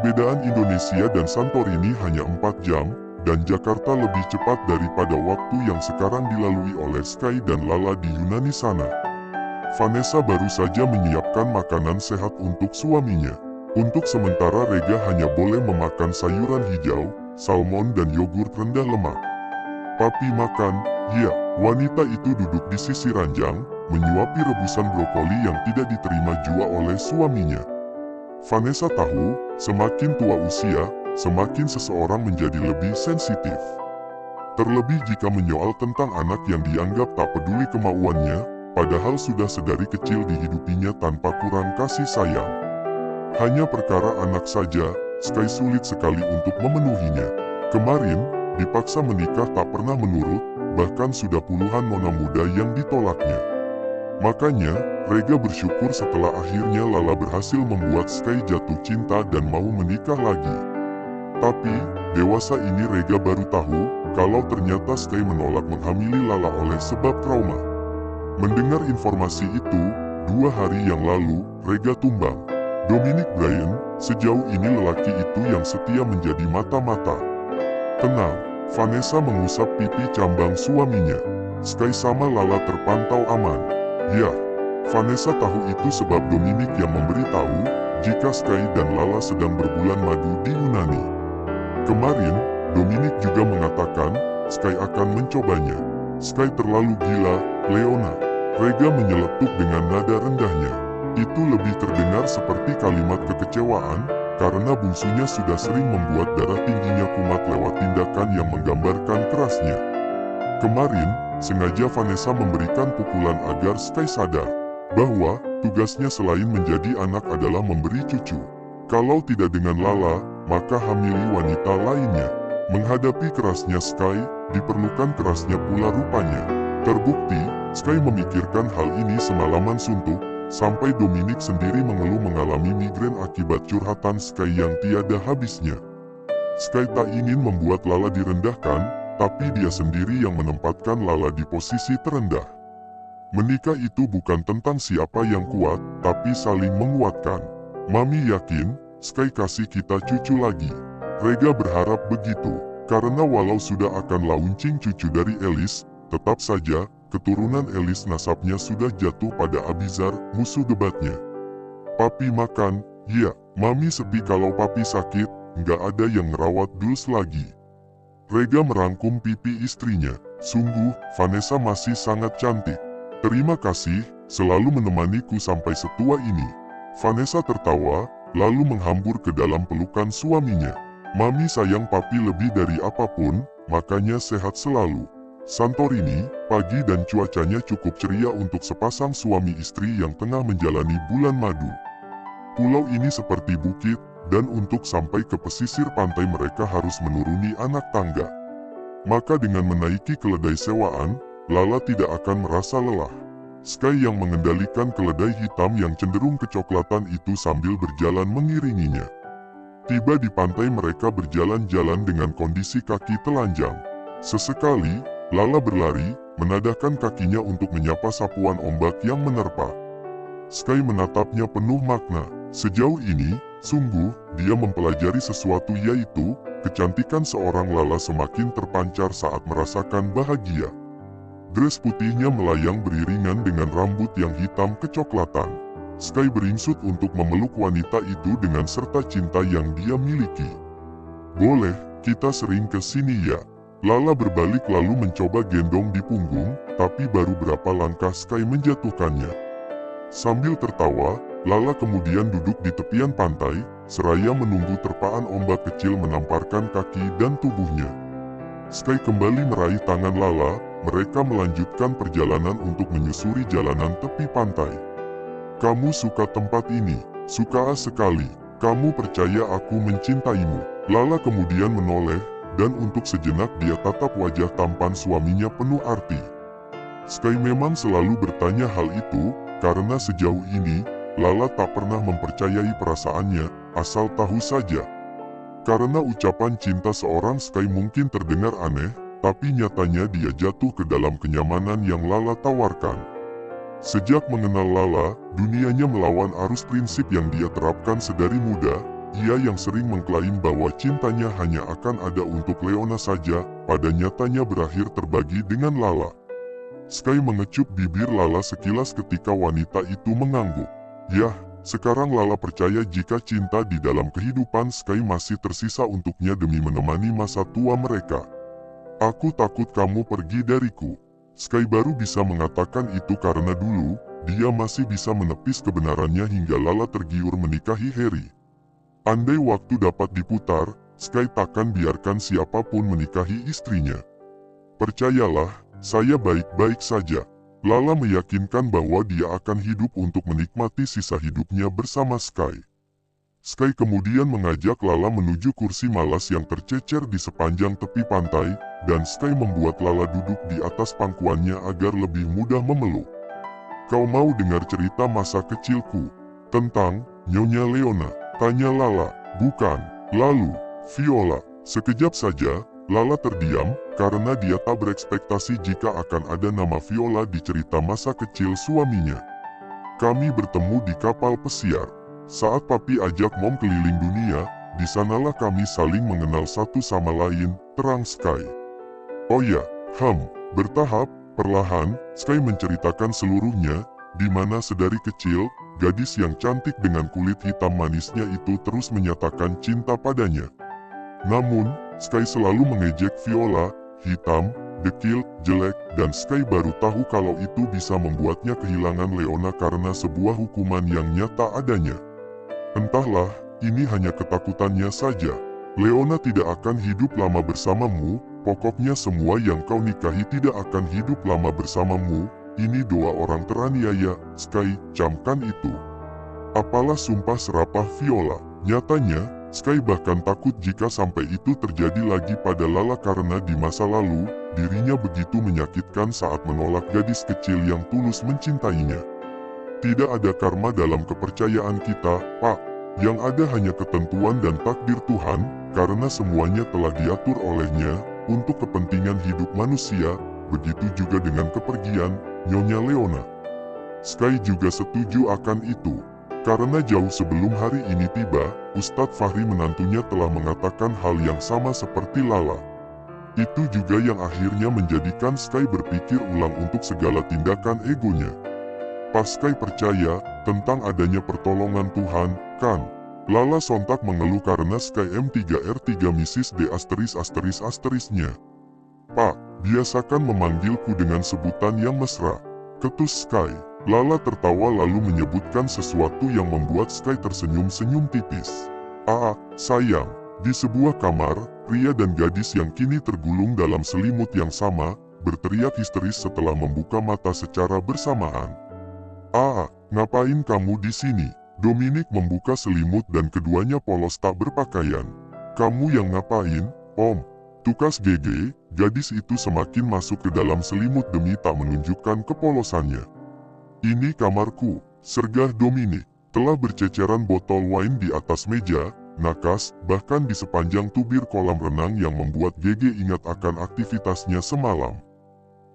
Perbedaan Indonesia dan Santorini hanya 4 jam, dan Jakarta lebih cepat daripada waktu yang sekarang dilalui oleh Sky dan Lala di Yunani sana. Vanessa baru saja menyiapkan makanan sehat untuk suaminya. Untuk sementara Rega hanya boleh memakan sayuran hijau, salmon dan yogurt rendah lemak. Papi makan, ya. Wanita itu duduk di sisi ranjang, menyuapi rebusan brokoli yang tidak diterima jua oleh suaminya. Vanessa tahu, semakin tua usia, semakin seseorang menjadi lebih sensitif. Terlebih jika menyoal tentang anak yang dianggap tak peduli kemauannya, padahal sudah sedari kecil dihidupinya tanpa kurang kasih sayang. Hanya perkara anak saja, Sky sulit sekali untuk memenuhinya. Kemarin, dipaksa menikah tak pernah menurut, bahkan sudah puluhan nona muda yang ditolaknya. Makanya, Rega bersyukur setelah akhirnya Lala berhasil membuat Sky jatuh cinta dan mau menikah lagi. Tapi, dewasa ini Rega baru tahu, kalau ternyata Sky menolak menghamili Lala oleh sebab trauma. Mendengar informasi itu, 2 hari yang lalu, Rega tumbang. Dominic Bryan, sejauh ini lelaki itu yang setia menjadi mata-mata. Tenang, Vanessa mengusap pipi cambang suaminya. Sky sama Lala terpantau aman. Ya, Vanessa tahu itu sebab Dominic yang memberitahu, jika Sky dan Lala sedang berbulan madu di Yunani. Kemarin, Dominic juga mengatakan, Sky akan mencobanya. Sky terlalu gila, Leona. Rega menyeletuk dengan nada rendahnya. Itu lebih terdengar seperti kalimat kekecewaan, karena bungsunya sudah sering membuat darah tingginya kumat lewat tindakan yang menggambarkan kerasnya. Kemarin, sengaja Vanessa memberikan pukulan agar Sky sadar, bahwa tugasnya selain menjadi anak adalah memberi cucu. Kalau tidak dengan Lala, maka hamili wanita lainnya. Menghadapi kerasnya Sky, diperlukan kerasnya pula rupanya. Terbukti, Sky memikirkan hal ini semalaman suntuk, sampai Dominic sendiri mengeluh mengalami migrain akibat curhatan Sky yang tiada habisnya. Sky tak ingin membuat Lala direndahkan, tapi dia sendiri yang menempatkan Lala di posisi terendah. Menikah itu bukan tentang siapa yang kuat, tapi saling menguatkan. Mami yakin, Sky kasih kita cucu lagi. Rega berharap begitu, karena walau sudah akan launching cucu dari Elis, tetap saja, keturunan Elis nasabnya sudah jatuh pada Abizar, musuh debatnya. Papi makan, ya. Mami sepi kalau papi sakit, nggak ada yang ngerawat Dulce lagi. Rega merangkum pipi istrinya. Sungguh, Vanessa masih sangat cantik. Terima kasih, selalu menemaniku sampai setua ini. Vanessa tertawa, lalu menghambur ke dalam pelukan suaminya. Mami sayang papi lebih dari apapun, makanya sehat selalu. Santorini, pagi dan cuacanya cukup ceria untuk sepasang suami istri yang tengah menjalani bulan madu. Pulau ini seperti bukit, dan untuk sampai ke pesisir pantai mereka harus menuruni anak tangga. Maka dengan menaiki keledai sewaan, Lala tidak akan merasa lelah. Sky yang mengendalikan keledai hitam yang cenderung kecoklatan itu sambil berjalan mengiringinya. Tiba di pantai mereka berjalan-jalan dengan kondisi kaki telanjang. Sesekali, Lala berlari, menadahkan kakinya untuk menyapa sapuan ombak yang menerpa. Sky menatapnya penuh makna. Sejauh ini, sungguh, dia mempelajari sesuatu yaitu, kecantikan seorang Lala semakin terpancar saat merasakan bahagia. Dress putihnya melayang beriringan dengan rambut yang hitam kecoklatan. Sky beringsut untuk memeluk wanita itu dengan serta cinta yang dia miliki. Boleh, kita sering ke sini ya. Lala berbalik lalu mencoba gendong di punggung, tapi baru berapa langkah Sky menjatuhkannya. Sambil tertawa, Lala kemudian duduk di tepian pantai, seraya menunggu terpaan ombak kecil menamparkan kaki dan tubuhnya. Sky kembali meraih tangan Lala, mereka melanjutkan perjalanan untuk menyusuri jalanan tepi pantai. Kamu suka tempat ini? Suka sekali. Kamu percaya aku mencintaimu? Lala kemudian menoleh, dan untuk sejenak dia tatap wajah tampan suaminya penuh arti. Sky memang selalu bertanya hal itu, karena sejauh ini, Lala tak pernah mempercayai perasaannya, asal tahu saja. Karena ucapan cinta seorang Sky mungkin terdengar aneh, tapi nyatanya dia jatuh ke dalam kenyamanan yang Lala tawarkan. Sejak mengenal Lala, dunianya melawan arus prinsip yang dia terapkan sedari muda, Ia yang sering mengklaim bahwa cintanya hanya akan ada untuk Leona saja, pada nyatanya berakhir terbagi dengan Lala. Sky mengecup bibir Lala sekilas ketika wanita itu mengangguk. Yah, sekarang Lala percaya jika cinta di dalam kehidupan Sky masih tersisa untuknya demi menemani masa tua mereka. Aku takut kamu pergi dariku. Sky baru bisa mengatakan itu karena dulu, dia masih bisa menepis kebenarannya hingga Lala tergiur menikahi Harry. Andai waktu dapat diputar, Sky takkan biarkan siapapun menikahi istrinya. Percayalah, saya baik-baik saja. Lala meyakinkan bahwa dia akan hidup untuk menikmati sisa hidupnya bersama Sky. Sky kemudian mengajak Lala menuju kursi malas yang tercecer di sepanjang tepi pantai, dan Sky membuat Lala duduk di atas pangkuannya agar lebih mudah memeluk. Kau mau dengar cerita masa kecilku? Tentang Nyonya Leona? Tanya Lala. Bukan. Lalu, Viola. Sekejap saja, Lala terdiam, karena dia tak berekspektasi jika akan ada nama Viola di cerita masa kecil suaminya. Kami bertemu di kapal pesiar. Saat papi ajak mom keliling dunia, di sanalah kami saling mengenal satu sama lain, terang Sky. Oh ya, bertahap, perlahan, Sky menceritakan seluruhnya, di mana sedari kecil, gadis yang cantik dengan kulit hitam manisnya itu terus menyatakan cinta padanya. Namun, Sky selalu mengejek Viola, hitam, dekil, jelek, dan Sky baru tahu kalau itu bisa membuatnya kehilangan Leona karena sebuah hukuman yang nyata adanya. Entahlah, ini hanya ketakutannya saja. Leona tidak akan hidup lama bersamamu, pokoknya semua yang kau nikahi tidak akan hidup lama bersamamu. Ini doa orang teraniaya, Sky, camkan itu. Apalah sumpah serapah Viola. Nyatanya, Sky bahkan takut jika sampai itu terjadi lagi pada Lala karena di masa lalu, dirinya begitu menyakitkan saat menolak gadis kecil yang tulus mencintainya. Tidak ada karma dalam kepercayaan kita, Pak. Yang ada hanya ketentuan dan takdir Tuhan, karena semuanya telah diatur olehnya, untuk kepentingan hidup manusia, begitu juga dengan kepergian Nyonya Leona. Sky juga setuju akan itu. Karena jauh sebelum hari ini tiba, Ustadz Fahri menantunya telah mengatakan hal yang sama seperti Lala. Itu juga yang akhirnya menjadikan Sky berpikir ulang untuk segala tindakan egonya. Pas Sky percaya tentang adanya pertolongan Tuhan, kan? Lala sontak mengeluh karena Sky M3R3 Mrs. D ****nya. Pak, biasakan memanggilku dengan sebutan yang mesra. Ketus Sky. Lala tertawa lalu menyebutkan sesuatu yang membuat Sky tersenyum-senyum tipis. Sayang. Di sebuah kamar, pria dan gadis yang kini tergulung dalam selimut yang sama, berteriak histeris setelah membuka mata secara bersamaan. Ngapain kamu di sini? Dominic membuka selimut dan keduanya polos tak berpakaian. Kamu yang ngapain, Om? Tukas GG, gadis itu semakin masuk ke dalam selimut demi tak menunjukkan kepolosannya. Ini kamarku, sergah Dominic. Telah berceceran botol wine di atas meja, nakas, bahkan di sepanjang tubir kolam renang yang membuat GG ingat akan aktivitasnya semalam.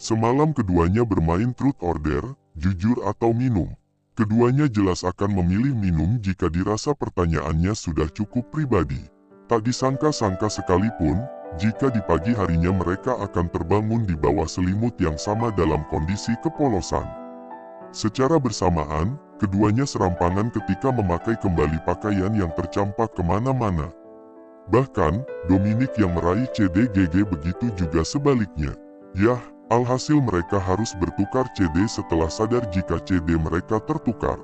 Semalam keduanya bermain truth order, jujur atau minum. Keduanya jelas akan memilih minum jika dirasa pertanyaannya sudah cukup pribadi. Tak disangka-sangka sekalipun, jika di pagi harinya mereka akan terbangun di bawah selimut yang sama dalam kondisi kepolosan. Secara bersamaan, keduanya serampangan ketika memakai kembali pakaian yang tercampak kemana-mana. Bahkan, Dominic yang meraih CDGG begitu juga sebaliknya. Yah, alhasil mereka harus bertukar CD setelah sadar jika CD mereka tertukar.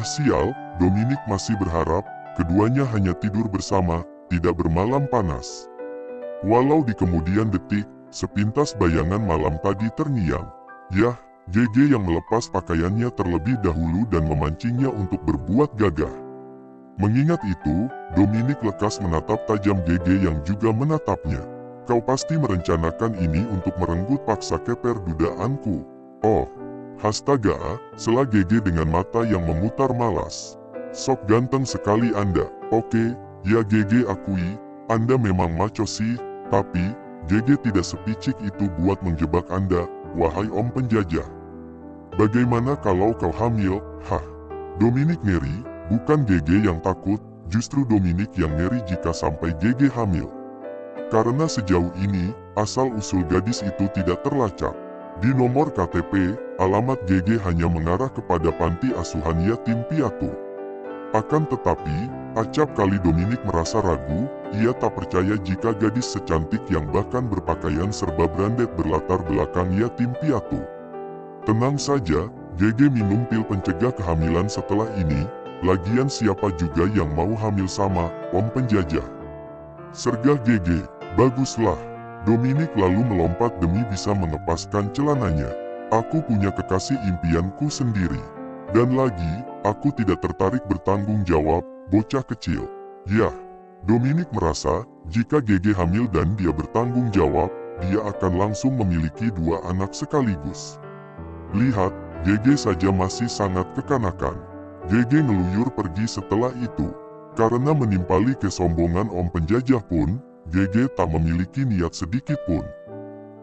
Sial, Dominic masih berharap, keduanya hanya tidur bersama, tidak bermalam panas. Walau di kemudian detik, sepintas bayangan malam tadi terngiang. Yah, GG yang melepas pakaiannya terlebih dahulu dan memancingnya untuk berbuat gagah. Mengingat itu, Dominic lekas menatap tajam GG yang juga menatapnya. Kau pasti merencanakan ini untuk merenggut paksa keper dudaanku. Oh, hastaga, sela GG dengan mata yang memutar malas. Sok ganteng sekali Anda. Oke, ya GG akui, Anda memang maco sih, tapi GG tidak sepicik itu buat menjebak Anda, wahai om penjajah. Bagaimana kalau kau hamil? Dominic ngeri, bukan GG yang takut, justru Dominic yang ngeri jika sampai GG hamil. Karena sejauh ini, asal-usul gadis itu tidak terlacak. Di nomor KTP, alamat GG hanya mengarah kepada panti asuhan yatim piatu. Akan tetapi, acap kali Dominic merasa ragu, ia tak percaya jika gadis secantik yang bahkan berpakaian serba branded berlatar belakang yatim piatu. Tenang saja, GG minum pil pencegah kehamilan setelah ini, lagian siapa juga yang mau hamil sama om penjajah. Sergah GG, baguslah. Dominic lalu melompat demi bisa mengepaskan celananya. Aku punya kekasih impianku sendiri. Dan lagi, aku tidak tertarik bertanggung jawab, bocah kecil. Yah, Dominic merasa, jika GG hamil dan dia bertanggung jawab, dia akan langsung memiliki 2 anak sekaligus. Lihat, GG saja masih sangat kekanakan. GG ngeluyur pergi setelah itu. Karena menimpali kesombongan om penjajah pun, GG tak memiliki niat sedikit pun.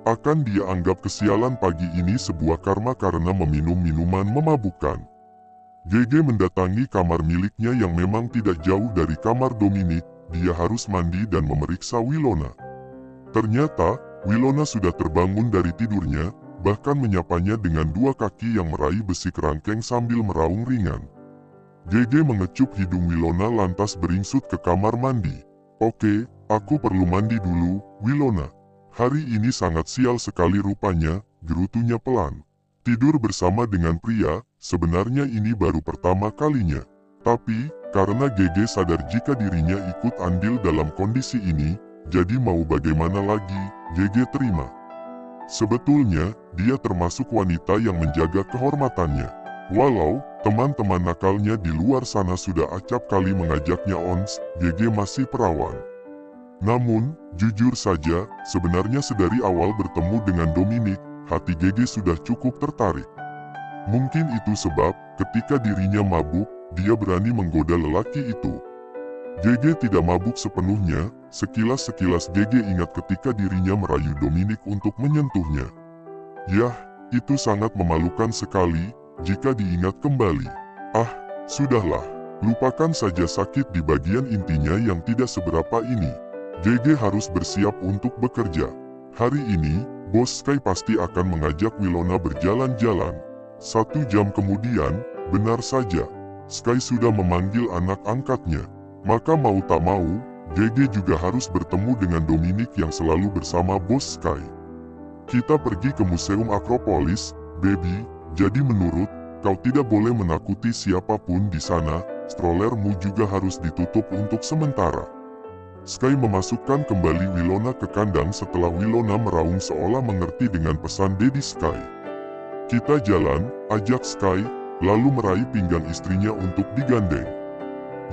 Akan dia anggap kesialan pagi ini sebuah karma karena meminum minuman memabukkan. GG mendatangi kamar miliknya yang memang tidak jauh dari kamar Dominic. Dia harus mandi dan memeriksa Wilona. Ternyata, Wilona sudah terbangun dari tidurnya, bahkan menyapanya dengan 2 kaki yang meraih besi kerangkeng sambil meraung ringan. GG mengecup hidung Wilona lantas beringsut ke kamar mandi. Oke, aku perlu mandi dulu, Wilona. Hari ini sangat sial sekali rupanya, gerutunya pelan. Tidur bersama dengan pria, sebenarnya ini baru pertama kalinya. Tapi, karena GG sadar jika dirinya ikut andil dalam kondisi ini, jadi mau bagaimana lagi, GG terima. Sebetulnya, dia termasuk wanita yang menjaga kehormatannya. Walau, teman-teman nakalnya di luar sana sudah acap kali mengajaknya ons, GG masih perawan. Namun, jujur saja, sebenarnya sedari awal bertemu dengan Dominic, hati GG sudah cukup tertarik. Mungkin itu sebab, ketika dirinya mabuk, dia berani menggoda lelaki itu. GG tidak mabuk sepenuhnya, sekilas-sekilas GG ingat ketika dirinya merayu Dominic untuk menyentuhnya. Yah, itu sangat memalukan sekali, jika diingat kembali. Ah, sudahlah, lupakan saja sakit di bagian intinya yang tidak seberapa ini. GG harus bersiap untuk bekerja. Hari ini, Bos Sky pasti akan mengajak Wilona berjalan-jalan. 1 jam kemudian, benar saja, Sky sudah memanggil anak angkatnya. Maka mau tak mau, GG juga harus bertemu dengan Dominic yang selalu bersama Bos Sky. Kita pergi ke Museum Akropolis, baby, jadi menurut, kau tidak boleh menakuti siapapun di sana, strollermu juga harus ditutup untuk sementara. Sky memasukkan kembali Wilona ke kandang setelah Wilona meraung seolah mengerti dengan pesan Daddy Sky. Kita jalan, ajak Sky, lalu meraih pinggang istrinya untuk digandeng.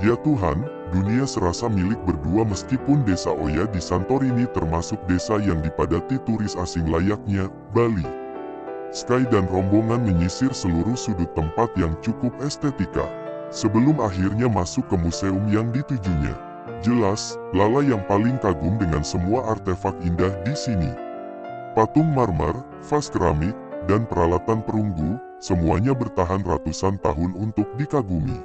Ya Tuhan, dunia serasa milik berdua meskipun desa Oya di Santorini termasuk desa yang dipadati turis asing layaknya, Bali. Sky dan rombongan menyisir seluruh sudut tempat yang cukup estetika, sebelum akhirnya masuk ke museum yang ditujunya. Jelas, Lala yang paling kagum dengan semua artefak indah di sini. Patung marmer, vas keramik, dan peralatan perunggu, semuanya bertahan ratusan tahun untuk dikagumi.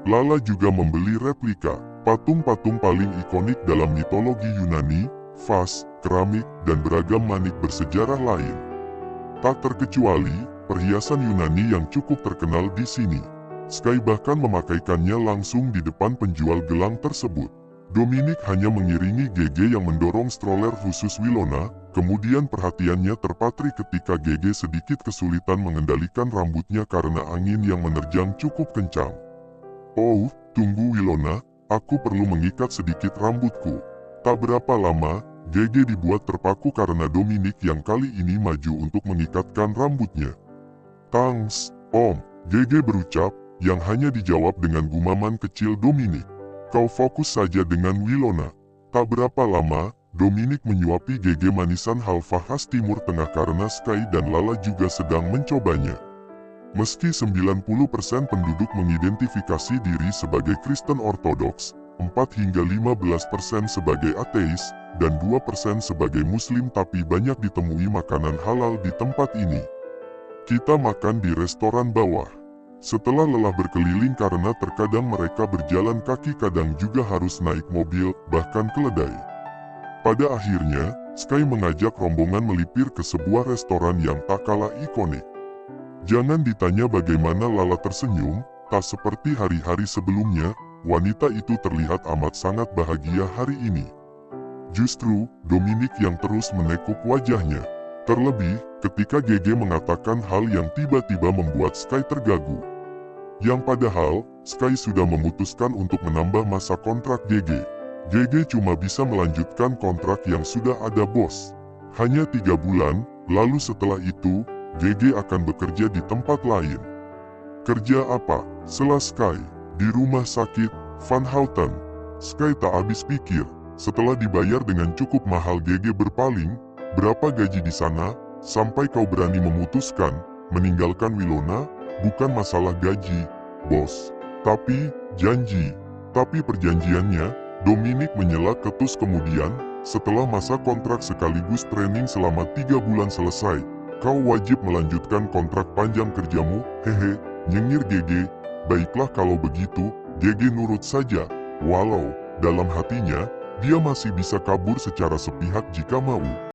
Lala juga membeli replika, patung-patung paling ikonik dalam mitologi Yunani, vas, keramik, dan beragam manik bersejarah lain. Tak terkecuali, perhiasan Yunani yang cukup terkenal di sini. Sky bahkan memakaikannya langsung di depan penjual gelang tersebut. Dominic hanya mengiringi GG yang mendorong stroller khusus Wilona, kemudian perhatiannya terpatri ketika GG sedikit kesulitan mengendalikan rambutnya karena angin yang menerjang cukup kencang. Oh, tunggu Wilona, aku perlu mengikat sedikit rambutku. Tak berapa lama, GG dibuat terpaku karena Dominic yang kali ini maju untuk mengikatkan rambutnya. Thanks, Om, GG berucap, yang hanya dijawab dengan gumaman kecil Dominic. Kau fokus saja dengan Wilona. Tak berapa lama, Dominic menyuapi GG manisan halva khas Timur Tengah karena Sky dan Lala juga sedang mencobanya. Meski 90% penduduk mengidentifikasi diri sebagai Kristen Ortodoks, 4 hingga 15% sebagai ateis, dan 2% sebagai Muslim tapi banyak ditemui makanan halal di tempat ini. Kita makan di restoran bawah. Setelah lelah berkeliling karena terkadang mereka berjalan kaki, kadang juga harus naik mobil, bahkan keledai. Pada akhirnya, Sky mengajak rombongan melipir ke sebuah restoran yang tak kalah ikonik. Jangan ditanya bagaimana Lala tersenyum, tak seperti hari-hari sebelumnya, wanita itu terlihat amat sangat bahagia hari ini. Justru, Dominic yang terus menekuk wajahnya. Terlebih, ketika GG mengatakan hal yang tiba-tiba membuat Sky terganggu. Yang padahal, Sky sudah memutuskan untuk menambah masa kontrak GG. GG cuma bisa melanjutkan kontrak yang sudah ada bos. Hanya 3 bulan, lalu setelah itu, GG akan bekerja di tempat lain. Kerja apa? Sela Sky. Di rumah sakit, Van Houten. Sky tak habis pikir. Setelah dibayar dengan cukup mahal, GG berpaling. Berapa gaji di sana? Sampai kau berani memutuskan meninggalkan Winona? Bukan masalah gaji, bos. Tapi, janji. Tapi perjanjiannya, Dominic menyela ketus kemudian, setelah masa kontrak sekaligus training selama 3 bulan selesai, kau wajib melanjutkan kontrak panjang kerjamu, hehe, nyengir GG. Baiklah kalau begitu, GG nurut saja. Walau, dalam hatinya, dia masih bisa kabur secara sepihak jika mau.